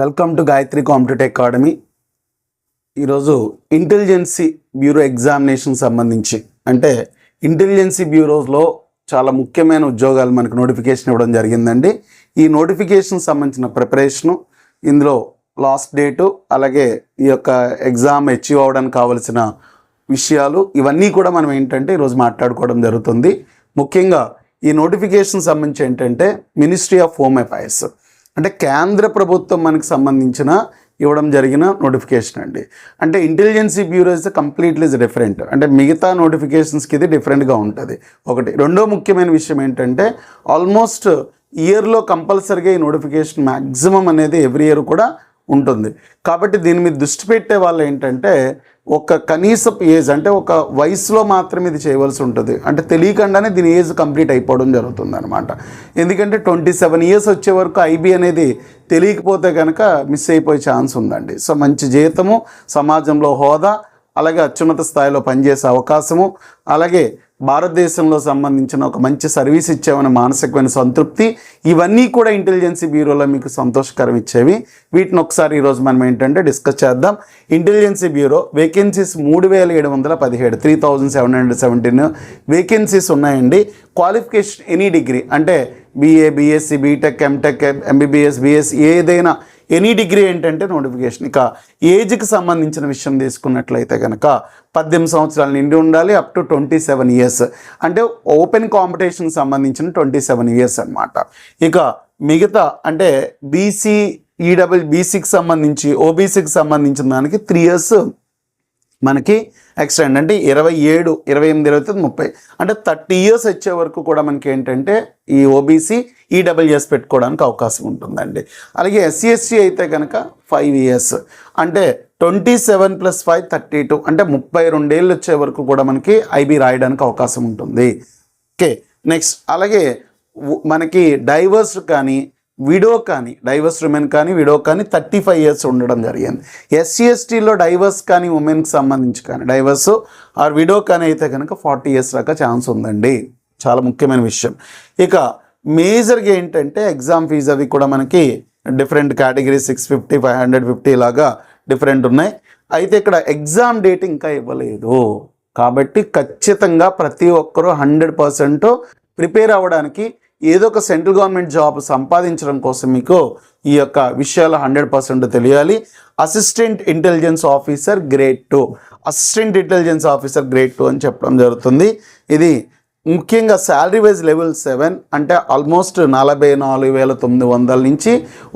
Welcome to Gayatri competitive academy. ఈరోజు ఇంటెలిజెన్సీ bureau examination సంబంధించి అంటే ఇంటెలిజెన్సీ బ్యూరోస్లో చాలా ముఖ్యమైన ఉద్యోగాలు మనకు నోటిఫికేషన్ ఇవ్వడం జరిగిందండి. ఈ నోటిఫికేషన్ సంబంధించిన ప్రిపరేషను, ఇందులో లాస్ట్ డేటు, అలాగే ఈ యొక్క ఎగ్జామ్ అచీవ్ అవ్వడానికి కావలసిన విషయాలు ఇవన్నీ కూడా మనం ఏంటంటే ఈరోజు మాట్లాడుకోవడం జరుగుతుంది. ముఖ్యంగా ఈ నోటిఫికేషన్ సంబంధించి ఏంటంటే మినిస్ట్రీ ఆఫ్ హోమ్ అఫైర్స్ అంటే కేంద్ర ప్రభుత్వం మనకి సంబంధించిన ఇవ్వడం జరిగిన నోటిఫికేషన్ అండి. అంటే ఇంటెలిజెన్సీ బ్యూరో ఇస్ కంప్లీట్లీ డిఫరెంట్. అంటే మిగతా నోటిఫికేషన్స్కి ఇది డిఫరెంట్గా ఉంటుంది. ఒకటి. రెండో ముఖ్యమైన విషయం ఏంటంటే ఆల్మోస్ట్ ఇయర్లో కంపల్సరీగా ఈ నోటిఫికేషన్ మ్యాక్సిమం అనేది ఎవ్రీ ఇయర్ కూడా ఉంటుంది. కాబట్టి దీని మీద దృష్టి పెట్టే వాళ్ళు ఏంటంటే ఒక కనీసపు ఏజ్ అంటే ఒక వయసులో మాత్రమే ఇది చేయవలసి ఉంటుంది. అంటే తెలియకుండానే దీని ఏజ్ కంప్లీట్ అయిపోవడం జరుగుతుంది అనమాట. ఎందుకంటే 27 ఇయర్స్ వచ్చే వరకు ఐబీ అనేది తెలియకపోతే కనుక మిస్ అయిపోయే ఛాన్స్ ఉందండి. సో మంచి జీతము, సమాజంలో హోదా, అలాగే అత్యున్నత స్థాయిలో పనిచేసే అవకాశము, అలాగే భారతదేశంలో సంబంధించిన ఒక మంచి సర్వీస్ ఇచ్చేవన్న మానసికమైన సంతృప్తి, ఇవన్నీ కూడా ఇంటెలిజెన్సీ బ్యూరోలో మీకు సంతోషకరం ఇచ్చేవి. వీటిని ఒకసారి ఈరోజు మనం ఏంటంటే డిస్కస్ చేద్దాం. ఇంటెలిజెన్సీ బ్యూరో వేకెన్సీస్ 3717 3717 వేకెన్సీస్ ఉన్నాయండి. క్వాలిఫికేషన్ ఎనీ డిగ్రీ అంటే BA, BSc, BTech, MTech, MBBS, BSc ఏదైనా ఎనీ డిగ్రీ ఏంటంటే నోటిఫికేషన్. ఇక ఏజ్కి సంబంధించిన విషయం తీసుకున్నట్లయితే కనుక 18 సంవత్సరాలు నిండి ఉండాలి, అప్ టు 27 ఇయర్స్. అంటే ఓపెన్ కాంపిటీషన్కి సంబంధించిన 27 ఇయర్స్ అనమాట. ఇక మిగతా అంటే బీసీ, బీసీకి సంబంధించి, ఓబీసీకి సంబంధించిన దానికి 3 ఇయర్స్ మనకి ఎక్స్టెండ్ అంటే 27, 28, 29, 30 అంటే 30 ఇయర్స్ వచ్చే వరకు కూడా మనకి ఏంటంటే ఈ ఓబీసీ, ఈడబ్ల్యూఎస్ పెట్టుకోవడానికి అవకాశం ఉంటుందండి. అలాగే ఎస్సీ ఎస్టీ అయితే కనుక 5 ఇయర్స్ అంటే 27 + 5 32 అంటే 32 ఏళ్ళు వచ్చే వరకు కూడా మనకి ఐబీ రాయడానికి అవకాశం ఉంటుంది. ఓకే, నెక్స్ట్ అలాగే మనకి డైవర్స్ కానీ విడో కానీ, డైవర్స్ ఉమెన్ కానీ విడో కానీ 35 ఇయర్స్ ఉండడం జరిగింది. ఎస్సీ ఎస్టీలో డైవర్స్ కానీ ఉమెన్కి సంబంధించి కానీ డైవర్స్ ఆర్ విడో కానీ అయితే కనుక 40 ఇయర్స్ దాకా ఛాన్స్ ఉందండి. చాలా ముఖ్యమైన విషయం. ఇక మేజర్గా ఏంటంటే ఎగ్జామ్ ఫీజు అవి కూడా మనకి డిఫరెంట్ కేటగిరీ 650, 550 లాగా డిఫరెంట్ ఉన్నాయి. అయితే ఇక్కడ ఎగ్జామ్ డేట్ ఇంకా ఇవ్వలేదు. కాబట్టి ఖచ్చితంగా ప్రతి ఒక్కరూ 100% ప్రిపేర్ అవ్వడానికి, ఏదో ఒక సెంట్రల్ గవర్నమెంట్ జాబ్ సంపాదించడం కోసం మీకు ఈ యొక్క విషయాలు 100% తెలియాలి. Assistant intelligence officer grade 2, assistant intelligence officer grade 2 అని చెప్పడం జరుగుతుంది. ఇది ముఖ్యంగా శాలరీ వైజ్ లెవెల్ 7 అంటే ఆల్మోస్ట్ 44,900 నుంచి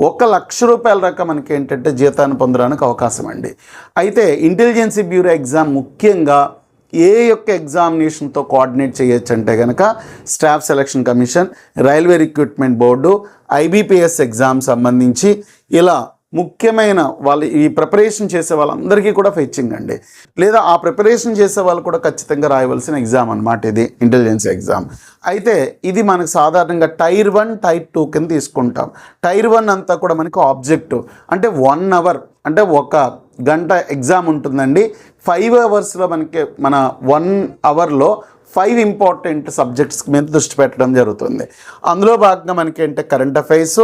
1,00,000 రూపాయల దాకా మనకి ఏంటంటే జీతాన్ని పొందడానికి అవకాశం అండి. అయితే ఇంటెలిజెన్సీ బ్యూరో ఎగ్జామ్ ముఖ్యంగా ఏ యొక్క ఎగ్జామినేషన్తో కోఆర్డినేట్ చేయొచ్చు అంటే కనుక staff selection commission, railway recruitment board, IBPS exam సంబంధించి ఇలా ముఖ్యమైన వాళ్ళు ఈ ప్రిపరేషన్ చేసే వాళ్ళందరికీ కూడా ఫెచ్చింగ్ అండి. లేదా ఆ ప్రిపరేషన్ చేసే వాళ్ళు కూడా ఖచ్చితంగా రాయవలసిన ఎగ్జామ్ అనమాట ఇది ఇంటెలిజెన్స్ ఎగ్జామ్. అయితే ఇది మనకు సాధారణంగా టైర్ 1, టైర్ 2 కింద తీసుకుంటాం. టైర్ 1 అంతా కూడా మనకి ఆబ్జెక్టివ్ అంటే 1 అవర్ అంటే 1 గంట ఎగ్జామ్ ఉంటుందండి. 5 అవర్స్లో మనకి మన 1 అవర్లో 5 ఇంపార్టెంట్ సబ్జెక్ట్స్ మీద దృష్టి పెట్టడం జరుగుతుంది. అందులో భాగంగా మనకి అంటే current affairs,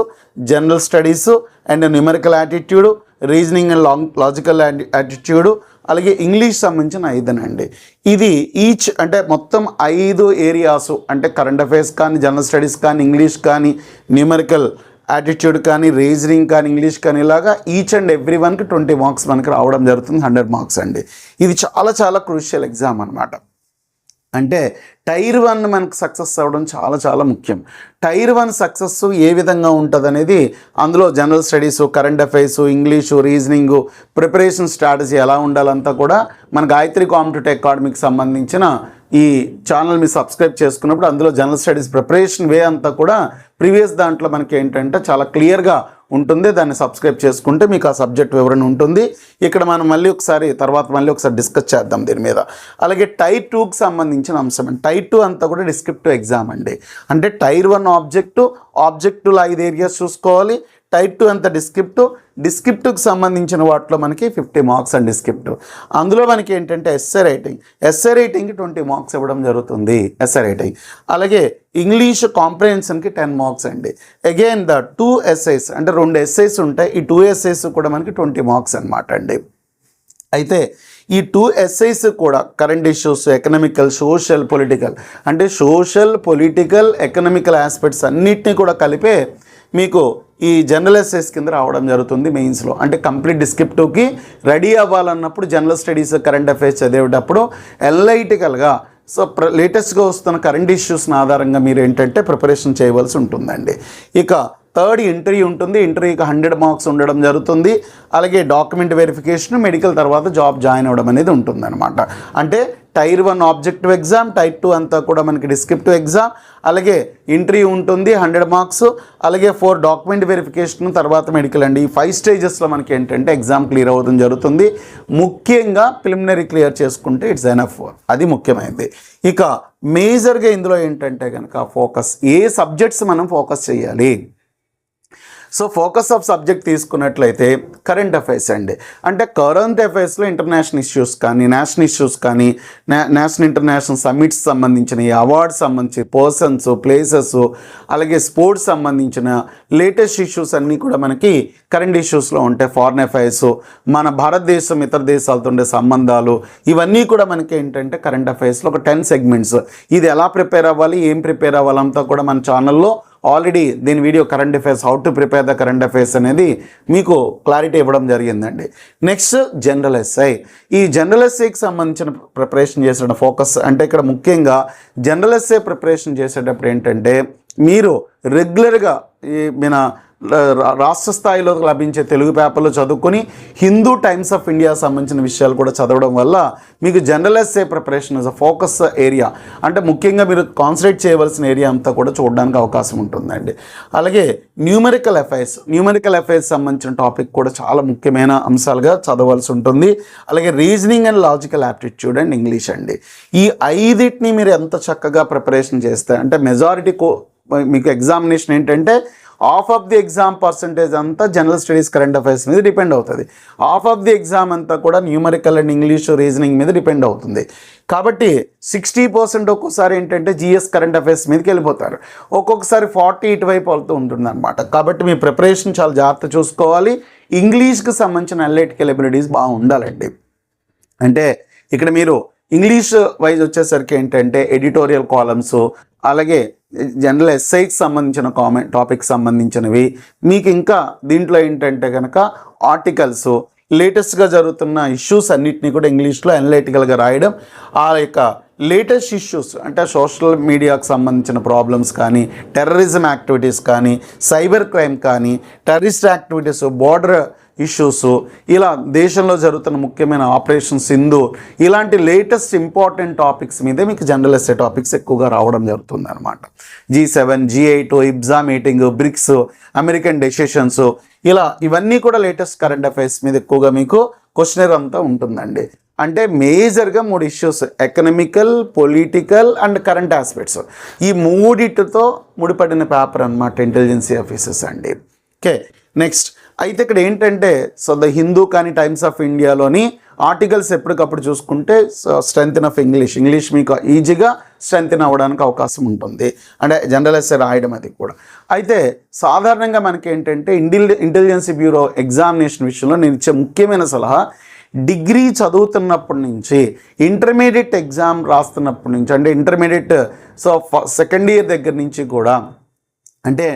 general studies and numerical attitude, reasoning and logical attitude, అలాగే ఇంగ్లీష్ సంబంధించిన 5 అండి. ఇది ఈచ్ అంటే మొత్తం 5 ఏరియాస్ అంటే కరెంట్ అఫైర్స్ కానీ, జనరల్ స్టడీస్ కానీ, ఇంగ్లీష్ కానీ, న్యూమరికల్ యాటిట్యూడ్ కానీ, రీజనింగ్ కానీ, ఇంగ్లీష్ కానీ ఇలాగా ఈచ్ అండ్ ఎవ్రీ వన్కి 20 మార్క్స్ మనకి రావడం జరుగుతుంది. 100 మార్క్స్ అండి. ఇది చాలా చాలా క్రూషియల్ ఎగ్జామ్ అనమాట. అంటే టైర్ 1 మనకు సక్సెస్ అవ్వడం చాలా చాలా ముఖ్యం. టైర్ 1 సక్సెస్ ఏ విధంగా ఉంటుంది అనేది అందులో general studies, current affairs, English, reasoning, preparation strategy ఎలా ఉండాలంతా కూడా మన గాయత్రి కాంపిటేటివ్ అకాడమీకి సంబంధించిన ఈ ఛానల్ మీరు సబ్స్క్రైబ్ చేసుకున్నప్పుడు అందులో జనరల్ స్టడీస్ ప్రిపరేషన్ వే అంతా కూడా ప్రీవియస్ దాంట్లో మనకి ఏంటంటే చాలా క్లియర్గా ఉంటుంది. దాన్ని సబ్స్క్రైబ్ చేసుకుంటే మీకు ఆ సబ్జెక్ట్ వివరణ ఉంటుంది. ఇక్కడ మనం మళ్ళీ ఒకసారి డిస్కస్ చేద్దాం దీని మీద. అలాగే టైర్ 2కి సంబంధించిన అంశం అండి. టైర్ 2 అంతా కూడా డిస్క్రిప్టివ్ ఎగ్జామ్ అండి. అంటే టైర్ 1 ఆబ్జెక్టివ్లో 5 ఏరియాస్ చూసుకోవాలి, టైప్ 2 అంత డిస్క్రిప్టివ్కి సంబంధించిన వాటిలో మనకి 50 మార్క్స్ అండ్ డిస్క్రిప్టివ్. అందులో మనకి ఏంటంటే ఎస్సే రైటింగ్కి 20 మార్క్స్ ఇవ్వడం జరుగుతుంది ఎస్సే రైటింగ్. అలాగే ఇంగ్లీష్ కాంప్రహెన్షన్కి 10 మార్క్స్ అండి. అగైన్ ద 2 ఎస్సైస్ అంటే 2 ఎస్సైస్ ఉంటాయి. ఈ 2 ఎస్సైస్ కూడా మనకి 20 మార్క్స్ అనమాట అండి. అయితే ఈ 2 ఎస్సైస్ కూడా current issues, economical, social, political అంటే సోషల్, పొలిటికల్, ఎకనామికల్ ఆస్పెక్ట్స్ అన్నిటినీ కూడా కలిపే మీకు ఈ జనరల్ ఎస్సైస్ కింద రావడం జరుగుతుంది మెయిన్స్లో. అంటే కంప్లీట్ డిస్క్రిప్టివ్కి రెడీ అవ్వాలన్నప్పుడు జనరల్ స్టడీస్, కరెంట్ అఫైర్స్ చదివేటప్పుడు ఎనలైటికల్గా లేటెస్ట్గా వస్తున్న కరెంట్ ఇష్యూస్ని ఆధారంగా మీరు ఏంటంటే ప్రిపరేషన్ చేయవలసి ఉంటుందండి. ఇక థర్డ్ ఇంటర్వ్యూ ఉంటుంది. ఇంటర్వ్యూకి 100 మార్క్స్ ఉండడం జరుగుతుంది. అలాగే డాక్యుమెంట్ వెరిఫికేషన్, మెడికల్ తర్వాత జాబ్ జాయిన్ అవ్వడం అనేది ఉంటుందన్నమాట. అంటే టైర్ 1 ఆబ్జెక్టివ్ ఎగ్జామ్, టైప్ 2 అంతా కూడా మనకి డిస్క్రిప్టివ్ ఎగ్జామ్, అలాగే ఇంటర్వ్యూ ఉంటుంది 100 మార్క్స్, అలాగే 4 డాక్యుమెంట్ వెరిఫికేషన్, తర్వాత మెడికల్ అండి. ఈ 5 స్టేజెస్లో మనకి ఏంటంటే ఎగ్జామ్ క్లియర్ అవ్వడం జరుగుతుంది. ముఖ్యంగా ప్రిలిమినరీ క్లియర్ చేసుకుంటే ఇట్స్ ఎనఫ్, అది ముఖ్యమైనది. ఇక మేజర్గా ఇందులో ఏంటంటే కనుక ఫోకస్, ఏ సబ్జెక్ట్స్ మనం ఫోకస్ చేయాలి. సో ఫోకస్ ఆఫ్ సబ్జెక్ట్ తీసుకున్నట్లయితే కరెంట్ అఫైర్స్ అండి. అంటే కరెంట్ అఫైర్స్లో ఇంటర్నేషనల్ ఇష్యూస్ కానీ, నేషనల్ ఇష్యూస్ కానీ, నేషనల్ ఇంటర్నేషనల్ సమ్మిట్స్ సంబంధించినవి, అవార్డ్స్ సంబంధించి పర్సన్స్, ప్లేసెస్, అలాగే స్పోర్ట్స్ సంబంధించిన లేటెస్ట్ ఇష్యూస్ అన్నీ కూడా మనకి కరెంట్ ఇష్యూస్లో ఉంటాయి. ఫారిన్ అఫైర్స్, మన భారతదేశం ఇతర దేశాలతో ఉండే సంబంధాలు, ఇవన్నీ కూడా మనకి ఏంటంటే కరెంట్ అఫైర్స్లో ఒక 10 సెగ్మెంట్స్. ఇది ఎలా ప్రిపేర్ అవ్వాలి, ఏం ప్రిపేర్ అవ్వాలంతా కూడా మన ఛానల్లో ఆల్రెడీ దీని video current affairs, how to prepare the current affairs అనేది మీకు క్లారిటీ ఇవ్వడం జరిగిందండి. Next general SI. ఈ జనరల్ ఎస్ఐకి సంబంధించిన ప్రిపరేషన్ చేసిన ఫోకస్ అంటే ఇక్కడ ముఖ్యంగా జనరల్ ఎస్ఐ ప్రిపరేషన్ చేసేటప్పుడు ఏంటంటే మీరు రెగ్యులర్గా మన రాష్ట్ర స్థాయిలో లభించే తెలుగు పేపర్లు చదువుకొని హిందూ టైమ్స్ ఆఫ్ ఇండియా సంబంధించిన విషయాలు కూడా చదవడం వల్ల మీకు general essay preparation is a focus area. అంటే ముఖ్యంగా మీరు కాన్సన్ట్రేట్ చేయవలసిన ఏరియా అంతా కూడా చూడడానికి అవకాశం ఉంటుందండి. అలాగే న్యూమరికల్ అఫైర్స్ సంబంధించిన టాపిక్ కూడా చాలా ముఖ్యమైన అంశాలుగా చదవలసి ఉంటుంది. అలాగే reasoning and logical aptitude and English అండి. ఈ 5టిని మీరు ఎంత చక్కగా ప్రిపరేషన్ చేస్తే అంటే మెజారిటీ మీకు ఎగ్జామినేషన్ ఏంటంటే half of the exam percentage అంతా జనరల్ స్టడీస్, కరెంట్ అఫైర్స్ మీద డిపెండ్ అవుతుంది. హాఫ్ ఆఫ్ ది ఎగ్జామ్ అంతా కూడా న్యూమరికల్ అండ్ ఇంగ్లీష్, రీజనింగ్ మీద డిపెండ్ అవుతుంది. కాబట్టి 60% ఒక్కోసారి ఏంటంటే జిఎస్, కరెంట్ అఫైర్స్ మీదకి వెళ్ళిపోతారు. ఒక్కొక్కసారి 40 ఇటువైపు వెళ్తూ ఉంటుంది అనమాట. కాబట్టి మీ ప్రిపరేషన్ చాలా జాగ్రత్త చూసుకోవాలి. ఇంగ్లీష్కి సంబంధించిన అనలిటికల్ ఎబిలిటీస్ బాగా ఉండాలండి. అంటే ఇక్కడ మీరు ఇంగ్లీష్ వైజ్ వచ్చేసరికి ఏంటంటే ఎడిటోరియల్ కాలమ్స్, అలాగే జనరల్ ఎస్ఐకి సంబంధించిన టాపిక్ సంబంధించినవి మీకు, ఇంకా దీంట్లో ఏంటంటే కనుక ఆర్టికల్స్, లేటెస్ట్గా జరుగుతున్న ఇష్యూస్ అన్నిటినీ కూడా ఇంగ్లీష్లో అనలిటికల్గా రాయడం, ఆ యొక్క లేటెస్ట్ ఇష్యూస్ అంటే సోషల్ మీడియాకు సంబంధించిన ప్రాబ్లమ్స్ కానీ, టెర్రరిజం యాక్టివిటీస్ కానీ, సైబర్ క్రైమ్ కానీ, టెర్రరిస్ట్ యాక్టివిటీస్, బోర్డర్ ఇష్యూస్, ఇలా దేశంలో జరుగుతున్న ముఖ్యమైన ఆపరేషన్ సింధు, ఇలాంటి లేటెస్ట్ ఇంపార్టెంట్ టాపిక్స్ మీదే మీకు జనరల్ ఎస్సే టాపిక్స్ ఎక్కువగా రావడం జరుగుతుంది అనమాట. G7, G8, IBSA meeting, BRICS, American decisions, ఇవన్నీ కూడా లేటెస్ట్ కరెంట్ అఫైర్స్ మీద ఎక్కువగా మీకు క్వశ్చనర్ అంతా ఉంటుందండి. అంటే మేజర్గా 3 issues, economical, political and current aspects, ఈ 3టితో ముడిపడిన పేపర్ అనమాట ఇంటెలిజెన్సీ ఆఫీసర్స్ అండి. ఓకే, నెక్స్ట్ అయితే ఇక్కడ ఏంటంటే ద హిందూ కానీ, టైమ్స్ ఆఫ్ ఇండియాలోని ఆర్టికల్స్ ఎప్పటికప్పుడు చూసుకుంటే స్ట్రెంగ్త్ ఆఫ్ ఇంగ్లీష్ మీకు ఈజీగా స్ట్రెంగ్త్ అవ్వడానికి అవకాశం ఉంటుంది. అంటే జనరల్ ఎస్సే రాయడం అది కూడా. అయితే సాధారణంగా మనకి ఏంటంటే ఇంటెలిజెన్సీ బ్యూరో ఎగ్జామినేషన్ విషయంలో నేను ఇచ్చే ముఖ్యమైన సలహా, డిగ్రీ చదువుతున్నప్పటి నుంచి, ఇంటర్మీడియట్ ఎగ్జామ్ రాస్తున్నప్పటి నుంచి, అంటే ఇంటర్మీడియట్ సెకండ్ ఇయర్ దగ్గర నుంచి కూడా, అంటే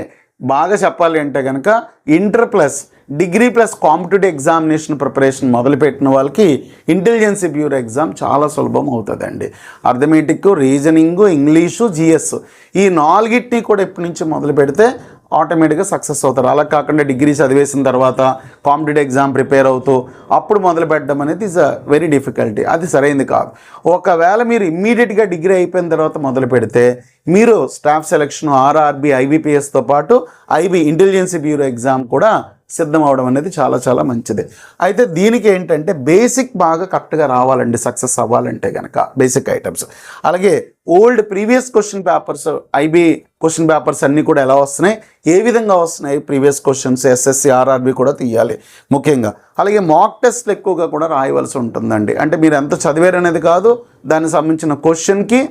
బాగా చెప్పాలి అంటే కనుక inter plus degree plus competitive examination preparation మొదలుపెట్టిన వాళ్ళకి ఇంటెలిజెన్సీ బ్యూరో ఎగ్జామ్ చాలా సులభం అవుతుందండి. అర్థమెటిక్, రీజనింగ్, ఇంగ్లీషు, జిఎస్, ఈ 4టిని కూడా ఇప్పటి నుంచి మొదలు పెడితే ఆటోమేటిక్గా సక్సెస్ అవుతారు. అలా కాకుండా డిగ్రీ చదివేసిన తర్వాత కాంపిటేటివ్ ఎగ్జామ్ ప్రిపేర్ అవుతూ అప్పుడు మొదలు పెట్టడం అనేది ఈజ్ అ వెరీ డిఫికల్టీ. అది సరైనది కాదు. ఒకవేళ మీరు ఇమ్మీడియట్గా డిగ్రీ అయిపోయిన తర్వాత మొదలు పెడితే మీరు స్టాఫ్ సెలక్షన్, ఆర్ఆర్బి, ఐబీపీఎస్తో పాటు ఇంటెలిజెన్సీ బ్యూరో ఎగ్జామ్ కూడా సిద్ధం అవడం అనేది చాలా చాలా మంచిది. అయితే దీనికి ఏంటంటే బేసిక్ బాగా కరెక్ట్గా రావాలండి సక్సెస్ అవ్వాలంటే కనుక బేసిక్ ఐటమ్స్. అలాగే old previous question papers, IB question papers అన్నీ కూడా ఎలా వస్తున్నాయి, ఏ విధంగా వస్తున్నాయి, ప్రీవియస్ క్వశ్చన్స్ ఎస్ఎస్సి ఆర్ఆర్బి కూడా తీయాలి ముఖ్యంగా. అలాగే మాక్ టెస్ట్లు ఎక్కువగా కూడా రాయవలసి ఉంటుందండి. అంటే మీరు ఎంత చదివారనేది కాదు, దానికి సంబంధించిన క్వశ్చన్కి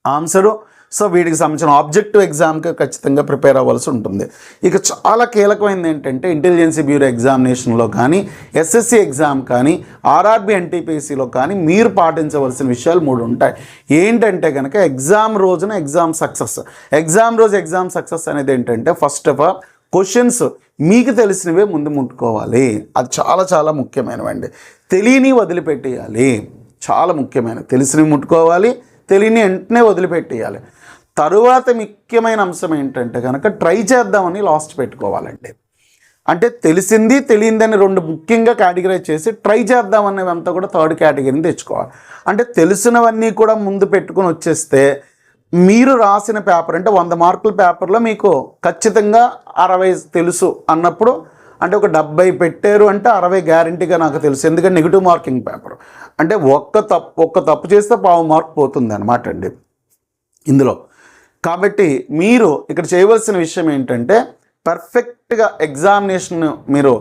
ఆన్సరు, సో వీటికి సంబంధించిన ఆబ్జెక్టివ్ ఎగ్జామ్కి ఖచ్చితంగా ప్రిపేర్ అవ్వాల్సి ఉంటుంది. ఇక చాలా కీలకమైనది ఏంటంటే ఇంటెలిజెన్సీ బ్యూరో ఎగ్జామినేషన్లో కానీ, ఎస్ఎస్సి ఎగ్జామ్ కానీ, ఆర్ఆర్బి ఎన్టీపీసీలో కానీ మీరు పాటించవలసిన విషయాలు 3 ఉంటాయి. ఏంటంటే కనుక ఎగ్జామ్ రోజున ఎగ్జామ్ సక్సెస్. ఎగ్జామ్ రోజు ఎగ్జామ్ సక్సెస్ అనేది ఏంటంటే ఫస్ట్ ఆఫ్ ఆల్ క్వశ్చన్స్ మీకు తెలిసినవే ముందు ముట్టుకోవాలి. అది చాలా చాలా ముఖ్యమైనవండి. తెలియని వదిలిపెట్టేయాలి, చాలా ముఖ్యమైనవి. తెలిసినవి ముట్టుకోవాలి, తెలియని వెంటనే వదిలిపెట్టేయాలి. తరువాత ముఖ్యమైన అంశం ఏంటంటే కనుక ట్రై చేద్దామని లాస్ట్ పెట్టుకోవాలండి. అంటే తెలిసింది తెలియందని 2 ముఖ్యంగా కేటగిరైజ్ చేసి ట్రై చేద్దామనేవంతా కూడా 3rd కేటగిరీని తెచ్చుకోవాలి. అంటే తెలిసినవన్నీ కూడా ముందు పెట్టుకుని వచ్చేస్తే మీరు రాసిన పేపర్ అంటే 100 మార్కుల పేపర్లో మీకు ఖచ్చితంగా 60 తెలుసు అన్నప్పుడు, అంటే ఒక 70 పెట్టారు అంటే 60 గ్యారంటీగా నాకు తెలుసు. ఎందుకంటే నెగిటివ్ మార్కింగ్ పేపర్ అంటే ఒక్క తప్పు చేస్తే 1/2 మార్క్ పోతుంది అనమాట అండి ఇందులో. కాబట్టి మీరు ఇక్కడ చేయవలసిన విషయం ఏంటంటే పర్ఫెక్ట్గా ఎగ్జామినేషన్ మీరు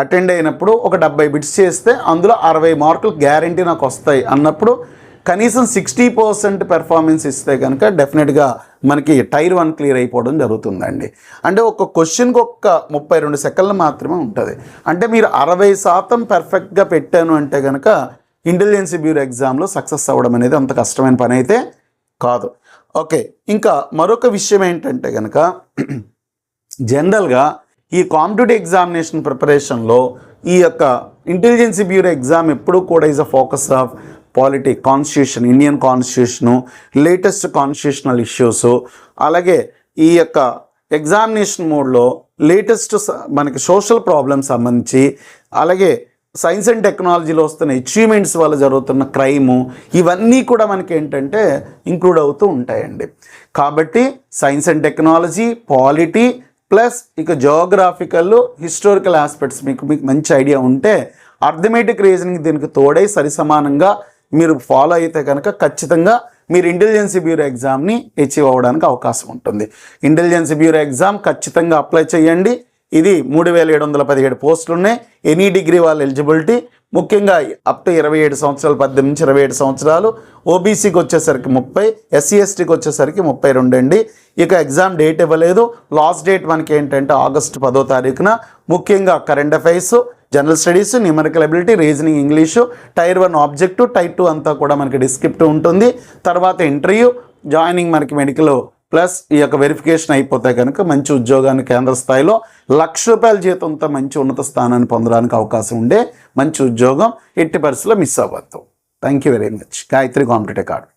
అటెండ్ అయినప్పుడు ఒక 70 బిట్స్ చేస్తే అందులో 60 మార్కులు గ్యారంటీ నాకు వస్తాయి అన్నప్పుడు కనీసం 60% పెర్ఫార్మెన్స్ ఇస్తే కనుక డెఫినెట్గా మనకి టైర్ 1 క్లియర్ అయిపోవడం జరుగుతుందండి. అంటే ఒక క్వశ్చన్కి 32 సెకండ్లు మాత్రమే ఉంటుంది. అంటే మీరు 60% పర్ఫెక్ట్గా పెట్టాను అంటే కనుక ఇంటెలిజెన్సీ బ్యూరో ఎగ్జామ్లో సక్సెస్ అవ్వడం అనేది అంత కష్టమైన పని అయితే కాదు. ఓకే, ఇంకా మరొక విషయం ఏంటంటే కనుక జనరల్గా ఈ కాంపిటేటివ్ ఎగ్జామినేషన్ ప్రిపరేషన్లో ఈ యొక్క ఇంటెలిజెన్సీ బ్యూరో ఎగ్జామ్ ఎప్పుడూ కూడా is a focus of polity, constitution, Indian constitution, latest constitutional issues, అలాగే ఈ యొక్క ఎగ్జామినేషన్ మోడ్లో లేటెస్ట్ మనకి సోషల్ ప్రాబ్లమ్స్ సంబంధించి, అలాగే సైన్స్ అండ్ టెక్నాలజీలో వస్తున్న అచీవ్మెంట్స్ వల్ల జరుగుతున్న క్రైము, ఇవన్నీ కూడా మనకి ఏంటంటే ఇంక్లూడ్ అవుతూ ఉంటాయండి. కాబట్టి science and technology, polity plus ఇక జియోగ్రాఫికల్, హిస్టారికల్ ఆస్పెక్ట్స్ మీకు మంచి ఐడియా ఉంటే అర్థమెటిక్ రీజనింగ్ దీనికి తోడై సరిసమానంగా మీరు ఫాలో అయితే కనుక ఖచ్చితంగా మీరు ఇంటెలిజెన్సీ బ్యూరో ఎగ్జామ్ని అచీవ్ అవ్వడానికి అవకాశం ఉంటుంది. ఇంటెలిజెన్సీ బ్యూరో ఎగ్జామ్ ఖచ్చితంగా అప్లై చేయండి. ఇది 3717 పోస్టులు ఉన్నాయి. ఎనీ డిగ్రీ వాళ్ళ ఎలిజిబిలిటీ, ముఖ్యంగా అప్ టు 27 సంవత్సరాలు, 18 నుంచి 27 సంవత్సరాలు, ఓబీసీకి వచ్చేసరికి 30, ఎస్సీ ఎస్టీకి వచ్చేసరికి 32 అండి. ఇక ఎగ్జామ్ డేట్ ఇవ్వలేదు. లాస్ట్ డేట్ మనకి ఏంటంటే ఆగస్టు 10వ తారీఖున. ముఖ్యంగా current affairs, general studies, numerical ability, reasoning, English, tier 1 objective, tier 2 అంతా కూడా మనకి డిస్క్రిప్టివ్ ఉంటుంది. తర్వాత ఇంటర్వ్యూ, జాయినింగ్ మనకి మెడికల్ ప్లస్ ఈ యొక్క వెరిఫికేషన్ అయిపోతే కనుక మంచి ఉద్యోగాన్ని కేంద్ర స్థాయిలో ₹1,00,000 జీతంతో మంచి ఉన్నత స్థానాన్ని పొందడానికి అవకాశం ఉండే మంచి ఉద్యోగం. ఎట్టి పరిస్థితుల్లో మిస్ అవ్వద్దు. Thank you very much. Gayatri competitive academy.